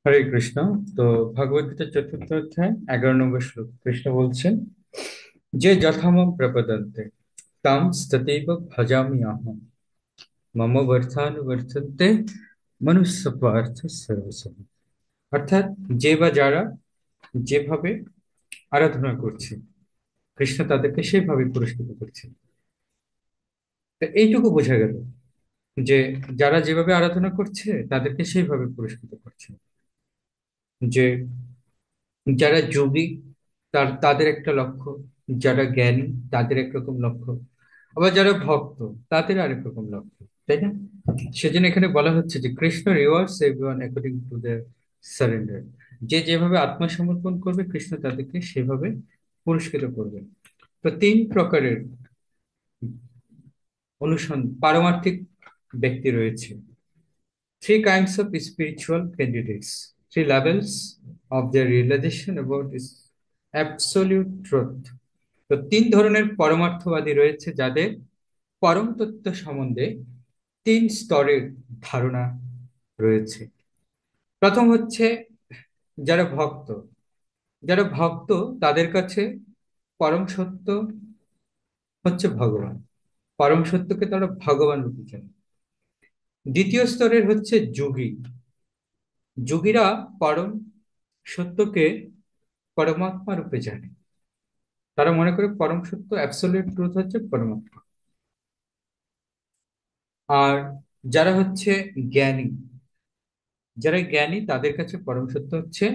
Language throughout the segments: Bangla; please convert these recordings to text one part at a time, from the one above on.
হরে কৃষ্ণ। তো ভগবদ গীতার চতুর্থ অধ্যায় 11 নম্বর শ্লোক কৃষ্ণ বলছেন যে যথামম প্রপদন্তে তাম তথৈব ভজামি অহম মম বর্থানুবর্তন্তে মনুষ্য পার্থ সর্বসম। অর্থাৎ যে বা যারা যেভাবে আরাধনা করছে কৃষ্ণ তাদেরকে সেভাবে পুরস্কৃত করছে। তো এইটুকু বোঝা গেল যে যারা যেভাবে আরাধনা করছে তাদেরকে সেইভাবে পুরস্কৃত করছে। যে যারা যোগী তাদের একটা লক্ষ্য, যারা জ্ঞানী তাদের একরকম লক্ষ্য, আবার যারা ভক্ত তাদের আরেক রকম লক্ষ্য, তাই না? সেজন্য এখানে বলা হচ্ছে যে Krishna rewards everyone according to their surrender. যে যেভাবে আত্মসমর্পণ করবে কৃষ্ণ তাদেরকে সেভাবে পুরস্কৃত করবে। তো তিন প্রকারের পারমার্থিক ব্যক্তি রয়েছে। Three kinds of spiritual candidates, three levels of their realization about is absolute truth. তো তিন ধরনের পরমার্থবাদী রয়েছে যাদের পরম তত্ত্ব সম্বন্ধে তিন স্তরের ধারণা রয়েছে। প্রথম হচ্ছে যারা ভক্ত। যারা ভক্ত তাদের কাছে পরম সত্য হচ্ছে ভগবান। পরম সত্যকে তারা ভগবান রূপে জানে। দ্বিতীয় স্তরের হচ্ছে যোগী। যোগীরা পরম সত্যকে পরমাত্মা রূপে জানে। তারা মনে করে পরম সত্য অ্যাবসলিউট ট্রুথ হচ্ছে পরমাত্মা। আর যারা হচ্ছে জ্ঞানী, যারা জ্ঞানী তাদের কাছে পরম সত্য হচ্ছে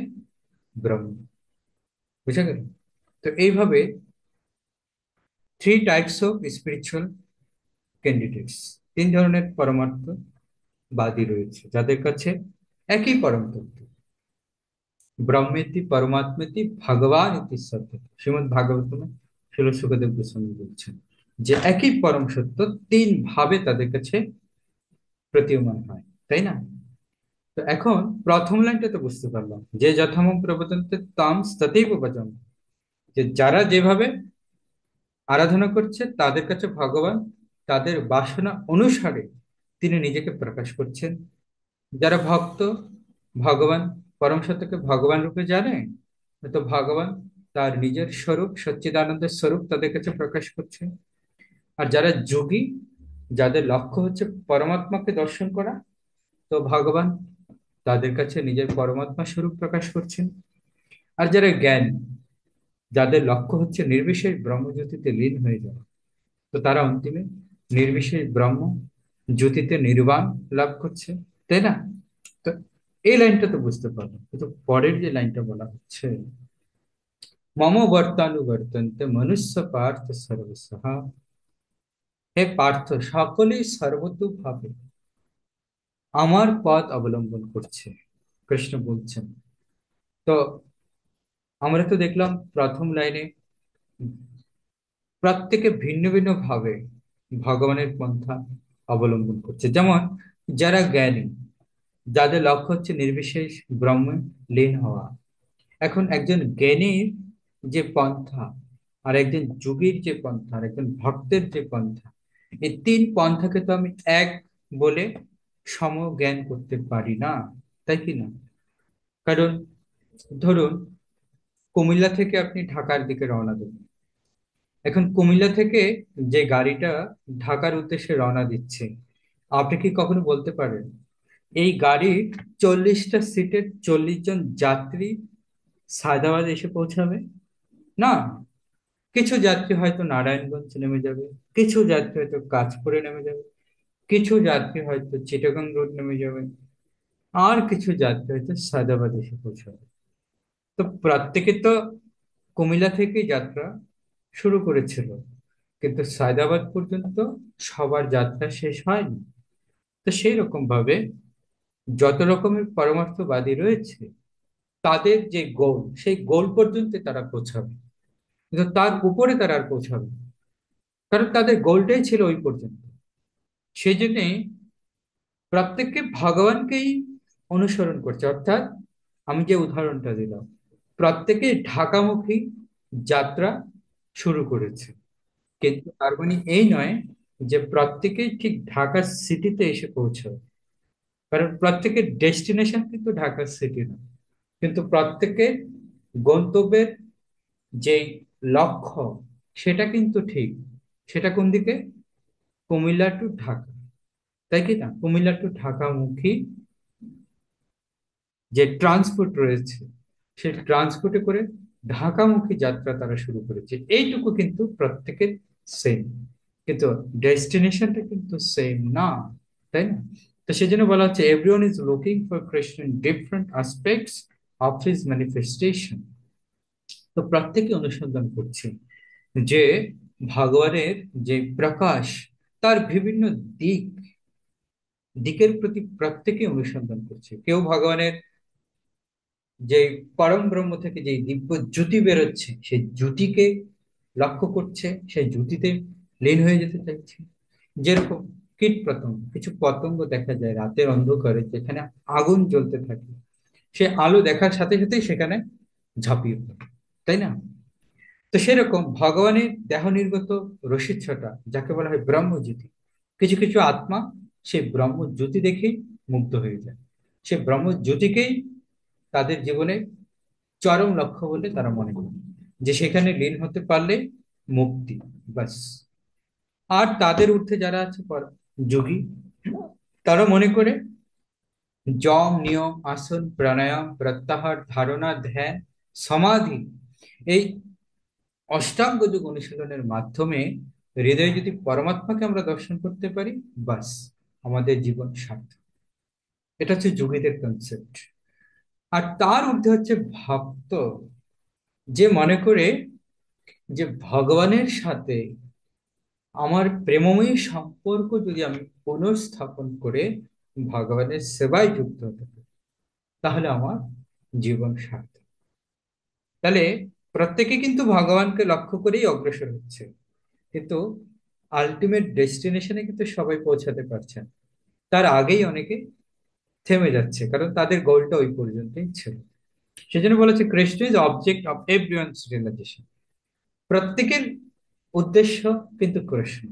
ব্রহ্ম। বুঝা গেল? তো এইভাবে three types of spiritual candidates, তিন ধরনের পরমার্থবাদী রয়েছে যাদের কাছে একই পরম তত্ত্ব, ব্রহ্মেতি পরমাত্মেতি ভগবান ইতি সত্য। শ্রীমদ্ ভাগবতমে শিল সুখদেব গোস্বামী বলছেন যে একই পরম সত্য তিন ভাবে তাদের কাছে প্রতীয়মান হয়, তাই না? তো এখন প্রথম লাইনটা তো বুঝতে পারলাম যে যথামম প্রবদন্তে তাম তথৈব ভজম। যে যারা যেভাবে আরাধনা করছে তাদের কাছে ভগবান তাদের বাসনা অনুসারে তিনি নিজেকে প্রকাশ করছেন। যারা ভক্ত, ভগবান পরম সত্যকে ভগবান রূপে জানে, তো ভগবান তার নিজের স্বরূপ সচ্চিদানন্দের স্বরূপ তাদের কাছে প্রকাশ করছে। আর যারা যোগী, যাদের লক্ষ্য হচ্ছে পরমাত্মাকে দর্শন করা, তো ভগবান তাদের কাছে নিজের পরমাত্মা স্বরূপ প্রকাশ করছেন। আর যারা জ্ঞান, যাদের লক্ষ্য হচ্ছে নির্বিশেষ ব্রহ্মজ্যোতিতে লীন হয়ে যাওয়া, তো তারা অন্তিমে নির্বিশেষ ব্রহ্ম জ্যোতিতে নির্বাণ লাভ করছে, তাই না? তো এই লাইনটা তো বুঝতে পারলাম, কিন্তু পরের যে লাইনটা বলা হচ্ছে মম বর্তানুবর্তন্তে মনুষ্য পার্থ সর্বসহ। হে পার্থ, সকলেই সর্বতোভাবে আমার পথ অবলম্বন করছে, কৃষ্ণ বলছেন। তো আমরা তো দেখলাম প্রথম লাইনে প্রত্যেকে ভিন্ন ভিন্ন ভাবে ভগবানের পন্থা অবলম্বন করছে। যেমন যারা জ্ঞানী, যাদের লক্ষ্য হচ্ছে নির্বিশেষ ব্রহ্মে লীন হওয়া। এখন একজন জ্ঞানীর যে পন্থা, আর একজন যোগীর যে পন্থা, আর একজন ভক্তের যে পন্থা, এই তিন পন্থাকে তো আমি এক বলে সমজ্ঞান করতে পারি না, তাই কি না? কারণ ধরুন কুমিল্লা থেকে আপনি ঢাকার দিকে রওনা দেবেন। এখন কুমিল্লা থেকে যে গাড়িটা ঢাকার উদ্দেশ্যে রওনা দিচ্ছে, আপনি কি কখনো বলতে পারেন এই গাড়ির 40টা সিটের 40 জন যাত্রী সায়দাবাদ এসে পৌঁছাবে? না। কিছু যাত্রী হয়তো নারায়ণগঞ্জ নেমে যাবে, কিছু যাত্রী হয়তো কাঁচপুরে নেমে যাবে, কিছু যাত্রী হয়তো চিটাগাং রোড নেমে যাবে, আর কিছু যাত্রী হয়তো সায়দাবাদ এসে পৌঁছাবে। তো প্রত্যেকে তো কুমিল্লা থেকেই যাত্রা শুরু করেছিল, কিন্তু সায়দাবাদ পর্যন্ত সবার যাত্রা শেষ হয়নি। তো সেই রকম ভাবে যত রকমের পরমার্থবাদী রয়েছে তাদের যে গোল, সেই গোল পর্যন্ত তারা পৌঁছাবে, কিন্তু তার উপরে তারা আর পৌঁছাবে না। কারণ তাদের গোলটাই ছিল ওই পর্যন্ত। সেই জন্যে প্রত্যেককে ভগবানকেই অনুসরণ করছে। অর্থাৎ আমি যে উদাহরণটা দিলাম, প্রত্যেকে ঢাকামুখী যাত্রা শুরু করেছে, কিন্তু তার মানে এই নয় যে প্রত্যেকেই ঠিক ঢাকা সিটিতে এসে পৌঁছাবে। কারণ প্রত্যেকের ডেস্টিনেশন কিন্তু ঢাকা সিটি না, কিন্তু প্রত্যেকের গন্তব্যের যে লক্ষ্য সেটা কিন্তু ঠিক। সেটা কোন দিকে? কুমিল্লা টু ঢাকা, তাই কি না? কুমিল্লা টু ঢাকামুখী যে ট্রান্সপোর্ট রয়েছে, সেই ট্রান্সপোর্টে করে ঢাকামুখী যাত্রা তারা শুরু করেছে। এইটুকু কিন্তু প্রত্যেকের সেম, কিন্তু ডেস্টিনেশনটা কিন্তু সেম না, তাই না? তো সেজন্য বলা হচ্ছে everyone is looking for Krishna in different aspects of his manifestation. তো প্রত্যেকে অনুসন্ধান করছে যে ভগবানের যে প্রকাশ, তার বিভিন্ন দিক, দিকের প্রতি প্রত্যেকে অনুসন্ধান করছে। কেউ ভগবানের যে পরম ব্রহ্ম থেকে যে দিব্য জ্যোতি বেরোচ্ছে সেই জ্যোতিকে লক্ষ্য করছে, সেই জ্যোতিতে লীন হয়ে যেতে চাইছে। যেরকম কীট পতঙ্গ, কিছু পতঙ্গ দেখা যায় রাতের অন্ধকারে যেখানে আগুন জ্বলতে থাকে, সে আলো দেখার সাথে সাথেই সেখানে ঝাঁপিয়ে পড়ে, তাই না? তো সেরকম ভগবানের দেহ নির্গত রশ্মিচ্ছটা যাকে বলা হয় ব্রহ্মজ্যোতি, কিছু কিছু আত্মা সেই ব্রহ্মজ্যোতি দেখেই মুগ্ধ হয়ে যায়। সে ব্রহ্মজ্যোতিকেই তাদের জীবনে চরম লক্ষ্য বলে তারা মনে করে, যে সেখানে লীন হতে পারলে মুক্তি, বাস। আর তাদের ঊর্ধ্বে যারা আছে যোগী, তারা মনে করে যম নিয়ম আসন প্রাণায়াম প্রত্যাহার ধারণা ধ্যান সমাধি, এই অষ্টাঙ্গ যোগ অনুশীলনের মাধ্যমে হৃদয়ে যদি পরমাত্মাকে আমরা দর্শন করতে পারি, বাস, আমাদের জীবন সার্থক। এটা হচ্ছে যোগীদের কনসেপ্ট। আর তার ঊর্ধ্বে হচ্ছে ভক্ত, যে মনে করে যে ভগবানের সাথে আমার প্রেমময়ী সম্পর্ক যদি আমি পুনর্স্থাপন করে ভগবানের সেবায় যুক্ত হতে পারি, তাহলে আমার জীবন সার্থক। তাহলে প্রত্যেকে কিন্তু ভগবানকে লক্ষ্য করেই অগ্রসর হচ্ছে, কিন্তু আলটিমেট ডেস্টিনেশনে কিন্তু সবাই পৌঁছাতে পারছে না। তার আগেই অনেকে থেমে যাচ্ছে, কারণ তাদের গোলটা ওই পর্যন্তই ছিল। সেজন্য বলেছে Krishna is object of everyone's realization. প্রত্যেকের উদ্দেশ্য কিন্তু কৃষ্ণ।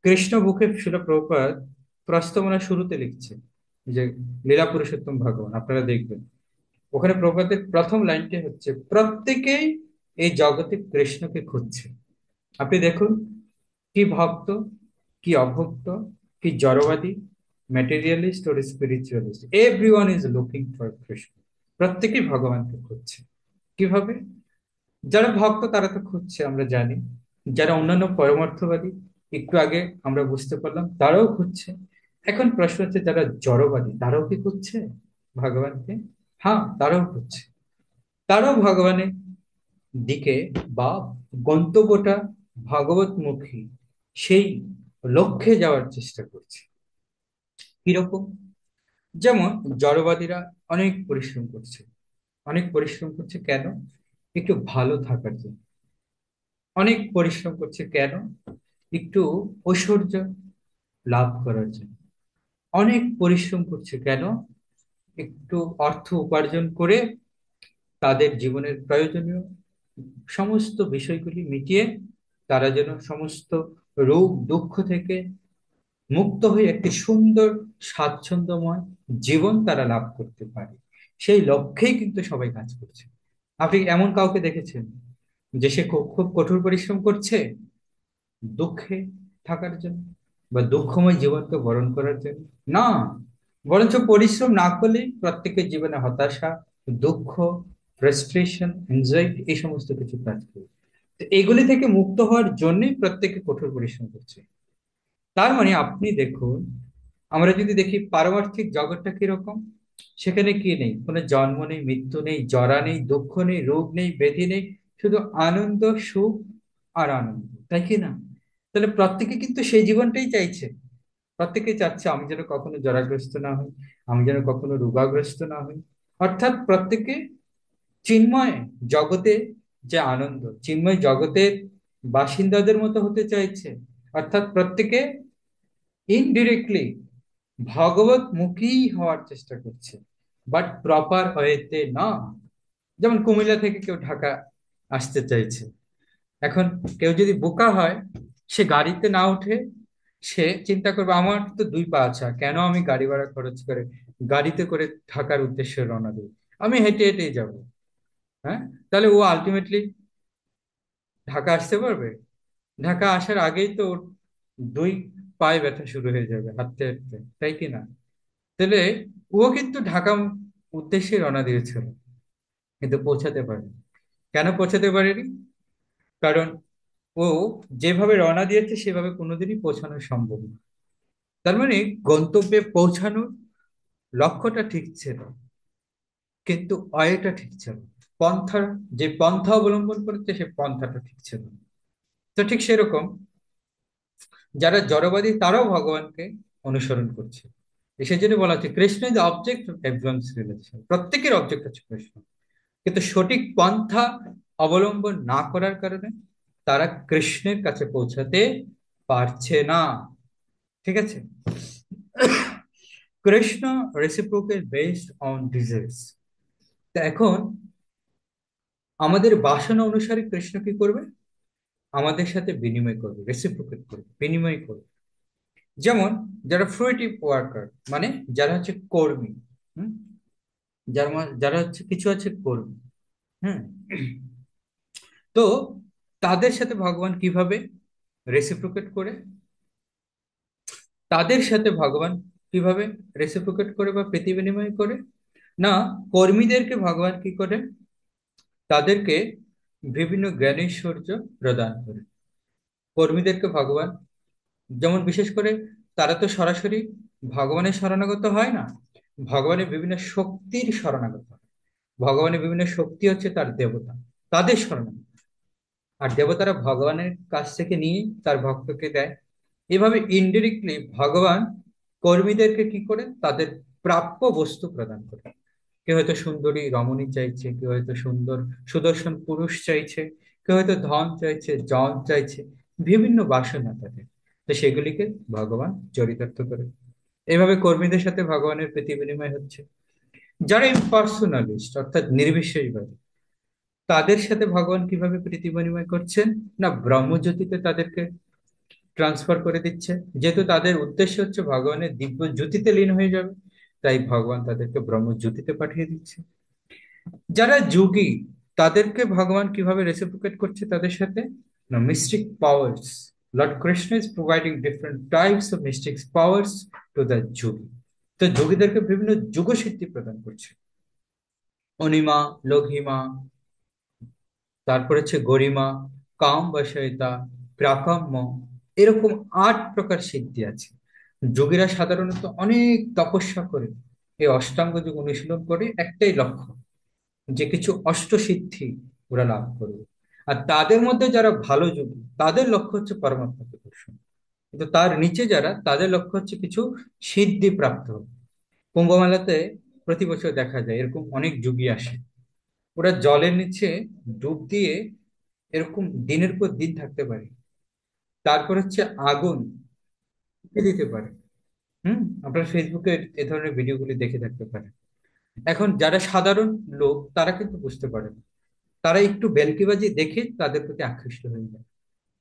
কৃষ্ণ বুকে শিল প্রভুপাদ প্রস্তাবনা শুরুতে লিখছে যে লীলা পুরুষোত্তম ভগবান, আপনারা দেখবেন ওখানে প্রভুপাদের প্রথম লাইনটি হচ্ছে প্রত্যেকেই এই জগতে কৃষ্ণকে খুঁজছে। আপনি দেখুন, কি ভক্ত, কি অভক্ত, কি জড়বাদী, materialist or spiritualist, everyone is looking for Krishna. প্রত্যেকেই ভগবানকে খুঁজছে। কিভাবে? যারা ভক্ত তারা তো খুঁজছে, আমরা জানি। যারা অন্যান্য পরমার্থবাদী, একটু আগে আমরা বুঝতে পারলাম, তারাও খুঁজছে। এখন প্রশ্ন হচ্ছে যারা জড়বাদী তারাও কি খুঁজছে ভগবানকে? হ্যাঁ, তারাও খুঁজছে। তারাও ভগবানের দিকে বা গন্তব্যটা ভগবতমুখী সেই লক্ষ্যে যাওয়ার চেষ্টা করছে। কিরকম? যেমন জড়বাদীরা অনেক পরিশ্রম করছে। অনেক পরিশ্রম করছে কেন? একটু ভালো থাকার জন্য। অনেক পরিশ্রম করছে কেন? একটু ঐশ্বর্য লাভ করার জন্য। অনেক পরিশ্রম করছে কেন? একটু অর্থ উপার্জন করে তাদের জীবনের প্রয়োজনীয় সমস্ত বিষয়গুলি মিটিয়ে তারা যেন সমস্ত রোগ দুঃখ থেকে মুক্ত হয়ে একটি সুন্দর স্বাচ্ছন্দ্যময় জীবন তারা লাভ করতে পারে। সেই লক্ষ্যেই কিন্তু সবাই কাজ করছে। আপনি এমন কাউকে দেখেছেন যে সে খুব খুব কঠোর পরিশ্রম করছে দুঃখে থাকার জন্য বা দুঃখময় জীবনকে বরণ করার জন্য? না, বরঞ্চ পরিশ্রম না করলেই প্রত্যেকের জীবনে হতাশা, দুঃখ, ফ্রাস্ট্রেশন, এনজাইটি, এই সমস্ত কিছু কাজ করে। তো এগুলি থেকে মুক্ত হওয়ার জন্যই প্রত্যেকে কঠোর পরিশ্রম করছে। তার মানে আপনি দেখুন, আমরা যদি দেখি পারমার্থিক জগৎটা কিরকম, সেখানে কি নেই? কোনো জন্ম নেই, মৃত্যু নেই, জরা নেই, দুঃখ নেই, রোগ নেই, ব্যাধি নেই, শুধু আনন্দ, সুখ আর আনন্দ, তাই কি না? তাহলে প্রত্যেকে কিন্তু সেই জীবনটাই চাইছে। প্রত্যেকে চাচ্ছে আমি যেন কখনো জরাগ্রস্ত না হই, আমি যেন কখনো রোগাগ্রস্ত না হই। অর্থাৎ প্রত্যেকে চিন্ময় জগতে যে আনন্দ, চিন্ময় জগতের বাসিন্দাদের মতো হতে চাইছে। অর্থাৎ প্রত্যেকে ইনডিরেক্টলি ভগবত মুখী হওয়ার চেষ্টা করছে, বাট প্রপার ওয়েতে না। যেমন কুমিল্লা থেকে কেউ ঢাকা আসতে চাইছে, এখন কেউ যদি বোকা হয়, সে গাড়িতে না উঠে সে চিন্তা করবে আমার তো দুই পা আছে, কেন আমি গাড়ি ভাড়া খরচ করে গাড়িতে করে ঢাকার উদ্দেশ্যে রওনা দিই, আমি হেঁটে হেঁটেই যাব। হ্যাঁ, তাহলে ও আলটিমেটলি ঢাকা আসতে পারবে? ঢাকা আসার আগেই তো ওর দুই পায়ে ব্যথা শুরু হয়ে যাবে হাঁটতে হাঁটতে, তাই কি না? তাহলে ও কিন্তু ঢাকা উদ্দেশ্যে রওনা দিয়েছিল, কিন্তু পৌঁছাতে পারেনি। কেন পৌঁছাতে পারেনি? কারণ ও যেভাবে রওনা দিয়েছে সেভাবে কোনোদিনই পৌঁছানো সম্ভব না। তার মানে গন্তব্যে পৌঁছানোর লক্ষ্যটা ঠিক ছিল, কিন্তু অয়েটা ঠিক ছিল না। পন্থা, যে পন্থা অবলম্বন করেছে সে পন্থাটা ঠিক ছিল না। তো ঠিক সেরকম যারা জড়বাদী তারাও ভগবানকে অনুসরণ করছে। সেজন্য বলা হচ্ছে Krishna is object of everyone's relation, প্রত্যেকের অবজেক্ট হচ্ছে কৃষ্ণ। কিন্তু সঠিক পন্থা অবলম্বন না করার কারণে তারা কৃষ্ণের কাছে পৌঁছাতে পারছে না। ঠিক আছে? Krishna reciprocate based on desires. তা এখন আমাদের বাসনা অনুসারে কৃষ্ণ কি করবে? আমাদের সাথে বিনিময় করবে, রেসিপ্রোকেট করবে, বিনিময় করবে। যেমন যারা ফ্রুইটিভ ওয়ার্কার, মানে যারা হচ্ছে কর্মী, হুম, যারা হচ্ছে কিছু আছে কর্মী, হুম, তো তাদের সাথে ভগবান কিভাবে রেসিপ্রোকেট করে, তাদের সাথে ভগবান কিভাবে রেসিপ্রোকেট করে বা প্রীতি বিনিময় করে? না, কর্মীদেরকে ভগবান কি করে? তাদেরকে বিভিন্ন জ্ঞানৈশ্বর্য প্রদান করে। কর্মীদেরকে ভগবান, যেমন বিশেষ করে তারা তো সরাসরি ভগবানের শরণাগত হয় না, ভগবানের বিভিন্ন শক্তির শরণাগত হয়। ভগবানের বিভিন্ন শক্তি হচ্ছে তার দেবতা, তাদের শরণাগত। আর দেবতারা ভগবানের কাছ থেকে নিয়ে তার ভক্তকে দেয়। এভাবে ইনডিরেক্টলি ভগবান কর্মীদেরকে কি করে? তাদের প্রাপ্য বস্তু প্রদান করে। কেউ হয়তো সুন্দরী রমণী চাইছে, কেউ হয়তো সুন্দর সুদর্শন পুরুষ চাইছে, কেউ হয়তো ধন চাইছে, জন চাইছে, বিভিন্ন বাসনা তাদের। তো সেগুলিকে ভগবান চরিতার্থ করে। এভাবে কর্মীদের সাথে ভগবানের প্রীতি বিনিময় হচ্ছে। যারা ইম্পার্সোনালিস্ট অর্থাৎ নির্বিশেষবাদী, তাদের সাথে ভগবান কিভাবে প্রীতি বিনিময় করছেন? না, ব্রহ্মজ্যোতিতে তাদেরকে ট্রান্সফার করে দিচ্ছে। যেহেতু তাদের উদ্দেশ্য হচ্ছে ভগবানের দিব্য জ্যোতিতে লীন হয়ে যাবে, তাই ভগবান তাদেরকে ব্রহ্মজ্যোতিতে পাঠিয়ে দিচ্ছে। যারা যোগী, তাদেরকে ভগবান কিভাবে রেসিপ্রোকেট করছে তাদের সাথে? না, mystic powers. Lord Krishna is providing different types of mystic powers to the yogi. তো যোগীদেরকে বিভিন্ন যোগসিদ্ধি প্রদান করছে। অনিমা, লঘিমা, তারপর হচ্ছে গরিমা, কাম বশয়িতা, প্রাকাম্য, এরকম 8 প্রকার সিদ্ধি আছে। যোগীরা সাধারণত অনেক তপস্যা করে এই অষ্টাঙ্গ যোগ অনুশীলন করে একটাই লক্ষ্য, যে কিছু অষ্টসিদ্ধি ওরা লাভ করবে। আর তাদের মধ্যে যারা ভালো যোগী তাদের লক্ষ্য হচ্ছে পরমাত্মাকে দর্শন। কিন্তু তার নিচে যারা, তাদের লক্ষ্য হচ্ছে কিছু সিদ্ধি প্রাপ্ত হবে। কুম্ভ মেলাতে প্রতি বছর দেখা যায় এরকম অনেক যোগী আসে। ওরা জলের নিচে ডুব দিয়ে এরকম দিনের পর দিন থাকতে পারে। তারপর হচ্ছে আগুন দিতে পারে। আপনার ফেসবুকে এ ধরনের ভিডিওগুলি দেখে থাকতে পারেন। এখন যারা সাধারণ লোক তারা কিন্তু বুঝতে পারে না, তারা একটু ভেলকিবাজি দেখে তাদের প্রতি আকৃষ্ট হয়ে যায়।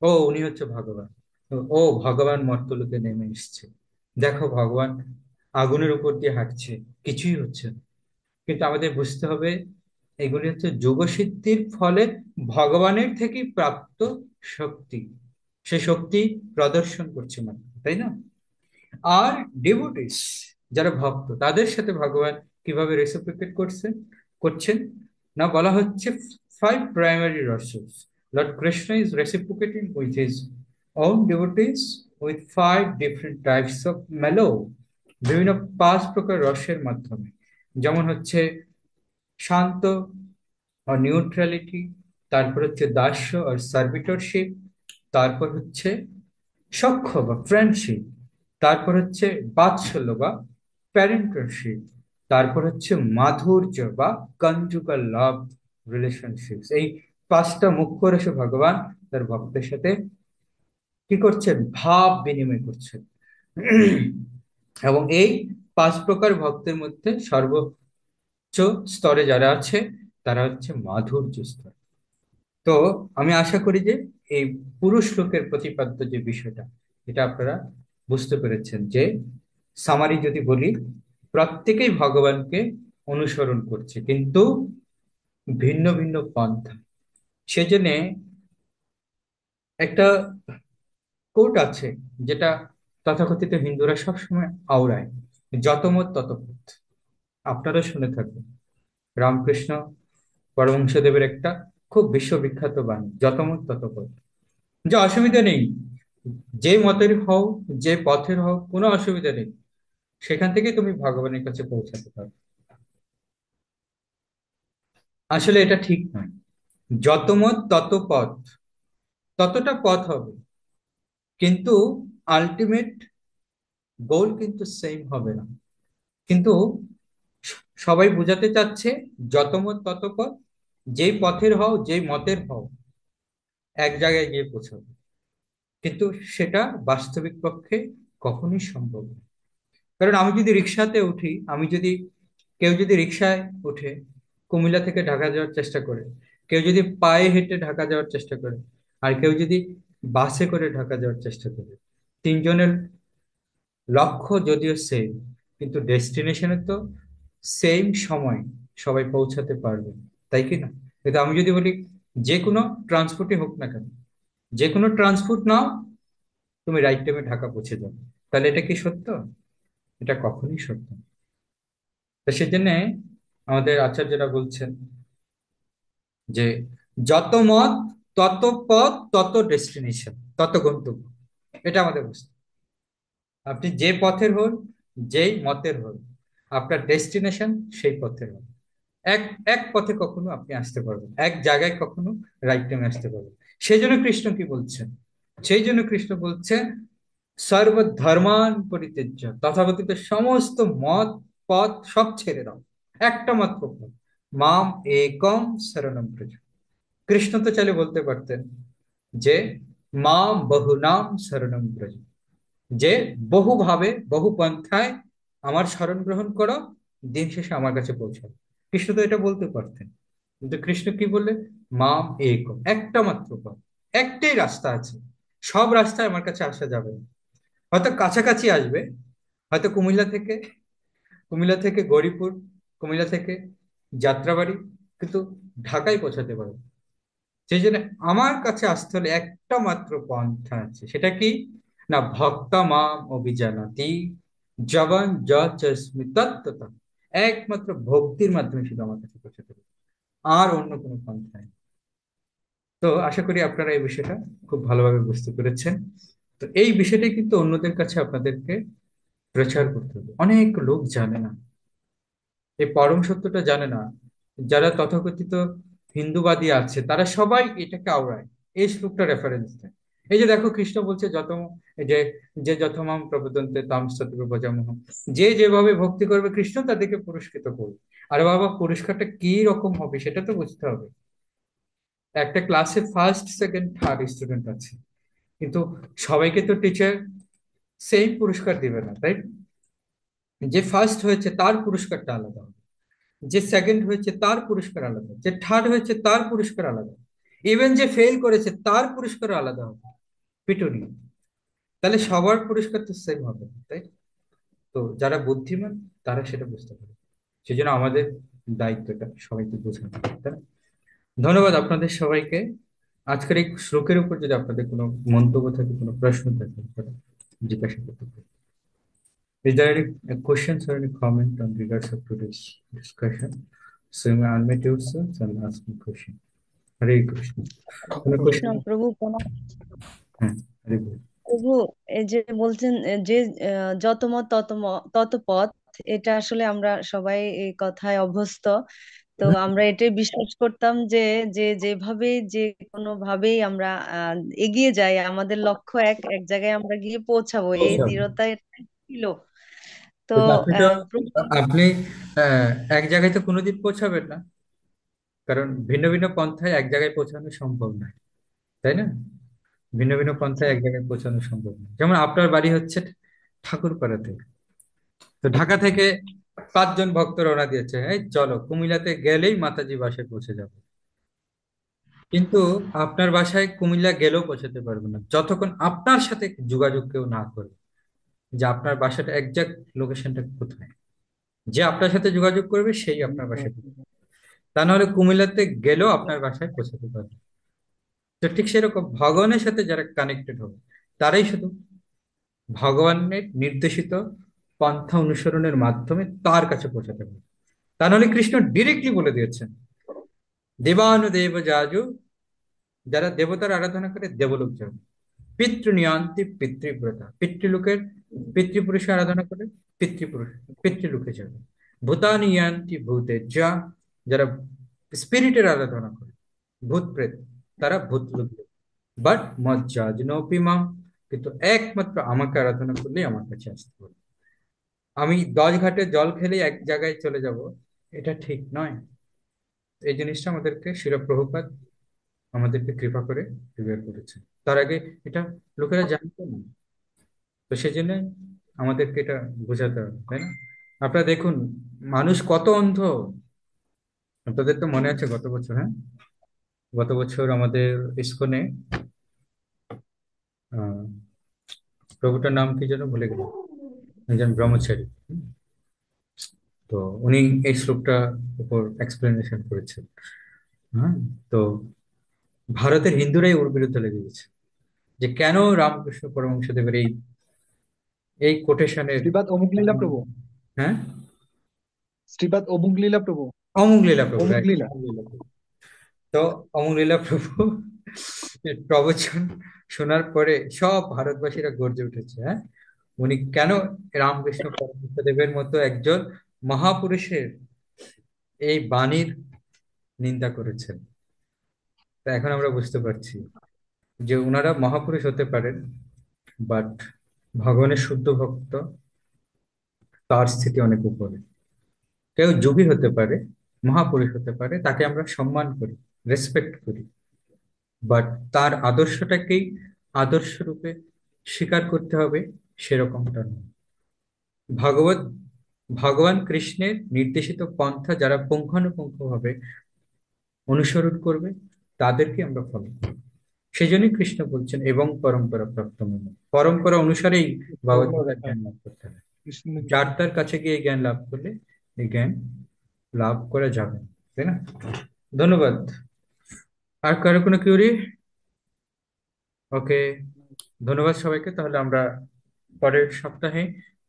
ও, উনি হচ্ছে ভগবান, ও ভগবান মর্তলোকে নেমে এসছে, দেখো ভগবান আগুনের উপর দিয়ে হাঁটছে, কিছুই হচ্ছে না। কিন্তু আমাদের বুঝতে হবে এগুলি হচ্ছে যোগসিদ্ধির ফলে ভগবানের থেকে প্রাপ্ত শক্তি। সে শক্তি প্রদর্শন করছে মানে, তাই না? আর ডিভোটিস, যারা ভক্ত, তাদের সাথে ভগবান কিভাবে রেসিপ্রোকেট করছেন? না, বলা হচ্ছে 5 primary রসস। Lord Krishna is reciprocating with his own devotees with 5 different types of mellow, বিভিন্ন 5 প্রকার রসের মাধ্যমে। যেমন হচ্ছে শান্ত আর নিউট্রালিটি, তারপর হচ্ছে দাস্য আর সার্ভিটরশিপ, তারপর হচ্ছে সখ্য বা ফ্রেন্ডশিপ, তারপর হচ্ছে বাৎসল্য বা প্যারেন্টশিপ, তারপর হচ্ছে মাধুর্য বা কনজুগাল লাভ রিলেশনশিপ। এই 5টা মুখ্য রসে ভগবান তার ভক্তের সাথে কি করছেন? ভাব বিনিময় করছেন। এবং এই 5 প্রকার ভক্তের মধ্যে সর্বোচ্চ স্তরে যারা আছে তারা হচ্ছে মাধুর্য স্তর। তো আমি আশা করি যে এই পুরুষ লোকের প্রতিপাদ্য যে বিষয়টা, এটা আপনারা বুঝতে পেরেছেন যে সামারি যদি বলি, প্রত্যেকেই ভগবানকে অনুসরণ করছে, কিন্তু ভিন্ন ভিন্ন পন্থা। সেজন্য একটা কোট আছে, যেটা তথাকথিত হিন্দুরা সবসময় আওড়ায়, যতমত ততপথ। আপনারা শুনে থাকবেন, রামকৃষ্ণ পরমহংসদেবের একটা খুব বিশ্ববিখ্যাত বাণী, যতমত ততপথ। যে অসুবিধা নেই, যে মতের হও, যে পথের হও, কোনো অসুবিধা নেই, সেখান থেকে তুমি ভগবানের কাছে পৌঁছাতে পারো। আসলে এটা ঠিক নয়। যত মত তত পথ, ততটা পথ হবে, কিন্তু আলটিমেট গোল কিন্তু সেম হবে না। কিন্তু সবাই বোঝাতে চাচ্ছে যত মত তত পথ, যেই পথের হও, যেই মতের হও, এক জায়গায় গিয়ে পৌঁছাবে। কিন্তু সেটা বাস্তবিক পক্ষে কখনোই সম্ভব না। কারণ আমি যদি রিক্সাতে উঠি, কেউ যদি রিক্সায় উঠে কুমিল্লা থেকে ঢাকা যাওয়ার চেষ্টা করে, কেউ যদি পায়ে হেঁটে ঢাকা যাওয়ার চেষ্টা করে, আর কেউ যদি বাসে করে ঢাকা যাওয়ার চেষ্টা করে, তিনজনের লক্ষ্য যদিও সেম, কিন্তু ডেস্টিনেশনে তো সেম সময় সবাই পৌঁছাতে পারবে, তাই কি না? কিন্তু আমি যদি বলি যে কোনো ট্রান্সপোর্টই হোক না কেন, যে কোনো ট্রান্সপোর্ট নাও, তুমি রাইট টাইমে ঢাকা পৌঁছে যাবে, তাহলে এটা কি সত্য? এটা কখনোই সত্য না। তো সেজন্য আমাদের আচার্যরা বলছেন যে যত মত তত পথ, তত ডেস্টিনেশন, তত গন্তব্য। এটা আমাদের বুঝতে হবে। আপনি যে পথের হন, যেই মতের হন, আপনার ডেস্টিনেশন সেই পথের হন। এক এক পথে কখনো আপনি আসতে পারবেন, এক জায়গায় কখনো রাইট টাইমে আসতে পারবেন। সেই জন্য কৃষ্ণ কি বলছেন? সেই জন্য কৃষ্ণ বলছেন সর্বধর্মান পরিত্যাজ্য, তথাকথিত সমস্ত মত পথ সব ছেড়ে দাও, একটা মাত্র পথ, মাম একম শরণম ব্রজ। কৃষ্ণ তো চাইলে বলতে পারতেন যে মাম বহুনাম শরণম ব্রজ, যে বহুভাবে বহু পন্থায় আমার শরণ গ্রহণ করো, দিন শেষে আমার কাছে পৌঁছাবে। কৃষ্ণ তো এটা বলতে পারতেন, কিন্তু কৃষ্ণ কি বললেন? মাম একম, একটা মাত্র পথ, একটাই রাস্তা আছে। সব রাস্তায় আমার কাছে আসা যাবে না। হয়তো কাছাকাছি আসবে, হয়তো কুমিল্লা থেকে গৌরীপুর, কুমিল্লা থেকে যাত্রাবাড়ি, কিন্তু ঢাকায় পৌঁছাতে পারবে। সেই জন্য আমার কাছে আসতে হলে একটা মাত্র পন্থা আছে, সেটা কি? না ভক্তা মাম অভিজানাতি, জবান যস্মি তত্ত্বতা। একমাত্র ভক্তির মাধ্যমে শুধু আমার কাছে পৌঁছাতে পারবে, আর অন্য কোনো পন্থা নেই। তো আশা করি আপনারা এই বিষয়টা খুব ভালোভাবে বুঝতে পেরেছেন। তো এই বিষয়টাই কিন্তু অন্যদের কাছে আপনাদেরকে প্রচার করতে হবে। অনেক লোক জানে না, এই পরম সত্যটা জানে না। যারা তথাকথিত হিন্দুবাদী আছে, তারা সবাই এটাকে আওড়ায়, এই শ্লোকটা রেফারেন্স দেয়। এই যে দেখো, কৃষ্ণ বলছে এই যে যে যথমাম প্রবদন্তে তাম সতরূপ ভজামহ, যে যেভাবে ভক্তি করবে কৃষ্ণ তাদেরকে পুরস্কৃত করবে। আরে বাবা, পুরস্কারটা কি রকম হবে সেটা তো বুঝতে হবে। একটা ক্লাসে ফার্স্ট সেকেন্ড থার্ড স্টুডেন্ট আছে, কিন্তু সবাইকে তো টিচার সেম পুরস্কার দিবে না, তাই? যে ফার্স্ট হয়েছে তার পুরস্কারটা আলাদা হবে, যে সেকেন্ড হয়েছে তার পুরস্কার আলাদা, যে থার্ড হয়েছে তার পুরস্কার আলাদা, ইভেন যে ফেল করেছে তার পুরস্কার আলাদা হবে। পিটুনি। তাহলে সবার পুরস্কার তো সেম হবে না, তাই? তো যারা বুদ্ধিমান তারা সেটা বুঝতে পারে। সেই জন্য আমাদের দায়িত্বটা সবাইকে বোঝানো, তাই না? ধন্যবাদ আপনাদের সবাইকে। আজকের এই শ্লোকের উপর যদি আপনাদের কোনো মন্তব্য থাকে, কোনো প্রশ্ন থাকে, আপনারা জিজ্ঞাসা করতে পারেন। Is there any questions or any comment on regards of today's discussion? So you may unmute yourselves and ask me question. Hare Krishna. কোনো কৃষ্ণ question? প্রভু প্রণাম। হ্যাঁ, হরে বল। প্রভু, এই যে বলছেন যে যত মত তত পথ, এটা আসলে আমরা সবাই এই কথায় অভ্যস্ত। তো আমরা এটাই বিশ্বাস করতাম যে যে যেভাবে যে কোনো ভাবেই আমরা এগিয়ে যাই, আমাদের লক্ষ্য এক এক জায়গায় আমরা গিয়ে পৌঁছাবো, এই পৌঁছাবে। দৃঢ়তায় ছিল। তো কিন্তু প্রভু, আপনি এক জায়গায় তো কোনোদিন পৌঁছাবেন না, কারণ ভিন্ন ভিন্ন পন্থায় এক জায়গায় পৌঁছানো সম্ভব নয়, তাই না? ভিন্ন ভিন্ন পন্থায় এক জায়গায় পৌঁছানো সম্ভব নয়। যেমন আপনার বাড়ি হচ্ছে ঠাকুরপাড়াতে, তো ঢাকা থেকে 5 জন ভক্ত রওনা দিয়েছে, এই চলো কুমিল্লাতে গেলেই মাতাজি বাসায় পৌঁছে যাবে। কিন্তু আপনার বাসায় কুমিল্লা গেলেও পৌঁছাতে পারবে না যতক্ষণ আপনার সাথে যোগাযোগ কেউ না করবে। যে আপনার বাসাটা একজাক্ট লোকেশনটা কোথায়, যে আপনার সাথে যোগাযোগ করবে সেই আপনার বাসায় পৌঁছাবে। তা নাহলে কুমিল্লাতে গেলেও আপনার বাসায় পৌঁছাতে পারবে। তো ঠিক সেরকম ভগবানের সাথে যারা কানেক্টেড হবে তারাই শুধু ভগবানের নির্দেশিত পন্থা অনুসরণের মাধ্যমে তার কাছে পৌঁছাতে পারে। তা নাহলে কৃষ্ণ ডিরেক্টলি বলে দিয়েছেন, দেবানুদেব যাজু, যারা দেবতার আরাধনা করে দেবলোক যাবে, পিতৃনিয়ান্তি পিতৃব্রতা, পিতৃলোকের পিতৃপুরুষের আরাধনা করে পিতৃপুরুষ পিতৃলোকে যাবে। ভূতানিয়ান্তি ভূতে যা, যারা স্পিরিটের আরাধনা করে ভূত প্রেত, তারা ভূতলোক যাবে। বাট মজ্জাজনপি মাম, কিন্তু একমাত্র আমাকে আরাধনা করলেই আমার কাছে আসতে হবে। আমি 10 ঘাটে জল খেলেই এক জায়গায় চলে যাব, এটা ঠিক নয়। এই জিনিসটা আমাদেরকে শিল প্রভুপাদ আমাদেরকে কৃপা করে ক্লিয়ার করেছেন। তার আগে এটা লোকেরা জানতো না। তো সেই জন্য আমাদেরকে এটা বোঝাতে হবে, তাই না? আপনারা দেখুন, মানুষ কত অন্ধ। আপনাদের তো মনে আছে গত বছর, হ্যাঁ, গত বছর আমাদের ইসকনে আহ প্রভুটার নাম কি যেন ভুলে গেলাম, একজন ব্রহ্মচারী। তো উনি এই শ্লোকটার উপর এক্সপ্লেনেশন করেছেন। হ্যাঁ, তো ভারতের হিন্দুরাই ওর বিরুদ্ধে লেগে গেছে যে কেন রামকৃষ্ণ পরমহংসদেবের এই এই কোটেশনের। শ্রীপাদ অমুক লীলা প্রভু। হ্যাঁ, শ্রীপাদ অমুক লীলা প্রভু। অমুক লীলা প্রভু, অমুক right, লীলা। অমুক লীলা প্রভু। তো অমুক লীলা প্রভু এর প্রবচন শোনার পরে সব ভারতবাসীরা গর্জে উঠেছে। হ্যাঁ, উনি কেন রামকৃষ্ণ পরমহংসদেবের মতো একজন মহাপুরুষের এই বাণীর নিন্দা করেছেন। তা এখন আমরা বুঝতে পারছি যে ওনারা মহাপুরুষ হতে পারেন, বাট ভগবানের শুদ্ধ ভক্ত, তার স্থিতি অনেক উপরে। কেউ যোগী হতে পারে, মহাপুরুষ হতে পারে, তাকে আমরা সম্মান করি, রেসপেক্ট করি, বাট তার আদর্শটাকেই আদর্শ রূপে স্বীকার করতে হবে সেরকমটা নয়। ভগবত ভগবান কৃষ্ণের নির্দেশিত পন্থা যারা পুঙ্খানুপুঙ্খভাবে অনুসরণ করবে তাদেরকে আমরা ফলো করব। সেই জন্যই কৃষ্ণ বলছেন এবং পরম্পরা প্রাপ্ত মেনে, পরম্পরা অনুসারেই ভগবদ্গীতার জ্ঞান লাভ করতে হবে। যার তার কাছে গিয়ে এই জ্ঞান লাভ করলে এই জ্ঞান লাভ করা যাবে না, তাই না? ধন্যবাদ। আর কারো কোনো কিউরি? ওকে, ধন্যবাদ সবাইকে। তাহলে আমরা পরের সপ্তাহে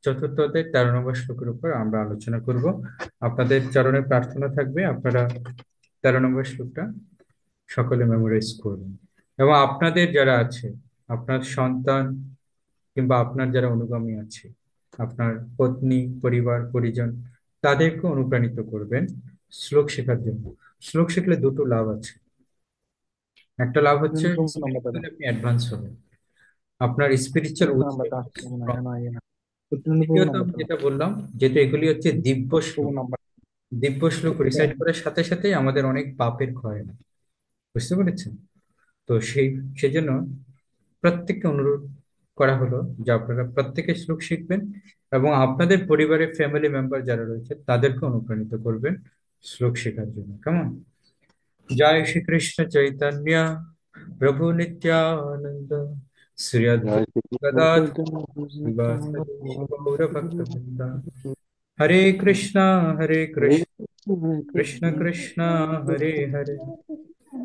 চতুর্থ অধ্যায় 13 নম্বর শ্লোকের উপর আমরা আলোচনা করব। আপনাদের চরণে প্রার্থনা থাকবে আপনারা 13 নম্বর শ্লোকটা সকলে মেমোরাইজ করবেন, এবং আপনাদের যারা আছে, আপনার সন্তান কিংবা আপনার যারা অনুগামী আছে, আপনার পত্নী, পরিবার, পরিজন, তাদেরকে অনুপ্রাণিত করবেন শ্লোক শেখার জন্য। শ্লোক শিখলে দুটো লাভ আছে। একটা লাভ হচ্ছে প্রভু নাম্বার দাদা। spiritually আপনি অ্যাডভান্স হবেন, আপনার স্পিরিচুয়াল প্রভু নাম্বার উইথ। দাও। প্রভু না না ইয়ে না। প্রভু দ্বিতীয়ত নাম্বার আমি দাও। যেটা বললাম, যেহেতু এগুলি হচ্ছে দিব্য প্রভু শ্লোক, নাম্বার। দিব্য শ্লোক রিসাইট করার সাথে সাথেই আমাদের অনেক পাপের ক্ষয় হয়। বুঝতে পেরেছেন? তো সেজন্য প্রত্যেককে অনুরোধ করা হলো যে আপনারা প্রত্যেকে শ্লোক শিখবেন এবং আপনাদের পরিবারের ফ্যামিলি মেম্বার যারা রয়েছে তাদেরকে অনুপ্রাণিত করবেন শ্লোক শেখার জন্য। কেমন? জয় শ্রীকৃষ্ণ চৈতন্য প্রভু নিত্যানন্দ, শ্রী জয় অদ্বৈত শ্রীকৃষ্ণ গদাধর চৈতন্য শ্রীবাসাদি গৌর ভক্তবৃন্দ। হরে কৃষ্ণ হরে হরে কৃষ্ণ কৃষ্ণ হরে কৃষ্ণ কৃষ্ণ কৃষ্ণ হরে হরে,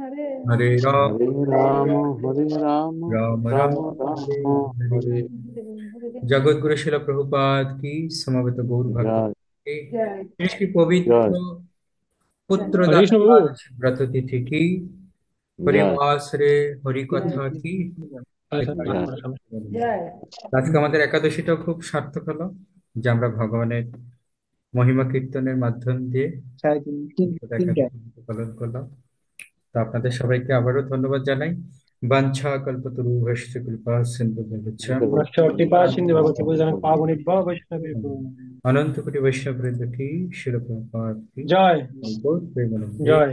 হরে হরে রাম হরে রাম হরে রাম রাম রাম রাম রাম হরে হরে। হরে জগৎগুরু শিল প্রভুপাদ কি, সমবেত গৌর ভক্ত জয় কি, কৃষ্ণ পবিত্র জয় পুত্র হরে কৃষ্ণ প্রভু। দাস ব্রত তিথি কি, জয় হরিবাস রে হরি কথা কি। জয় আজকে আমাদের একাদশীটাও খুব সার্থক হলো যে আমরা ভগবানের মহিমা কীর্তনের মাধ্যম দিয়ে সাড়ে তিন তিন তিনটা। একাদশী পালন করলাম। তো আপনাদের সবাইকে আবারও ধন্যবাদ জানাই। বাঞ্ছা কল্পতরুভ্যশ্চ কৃপা সিন্ধু ভ্যবচ্ছ কৃপা সিন্ধু ভগবতী পূজা পাবনি বৈষ্ণবী। অনন্ত কোটি বৈষ্ণব বৃন্দ কি, শিল প্রভুপাদ কি, জয় গৌর প্রেমানন্দে। জয়।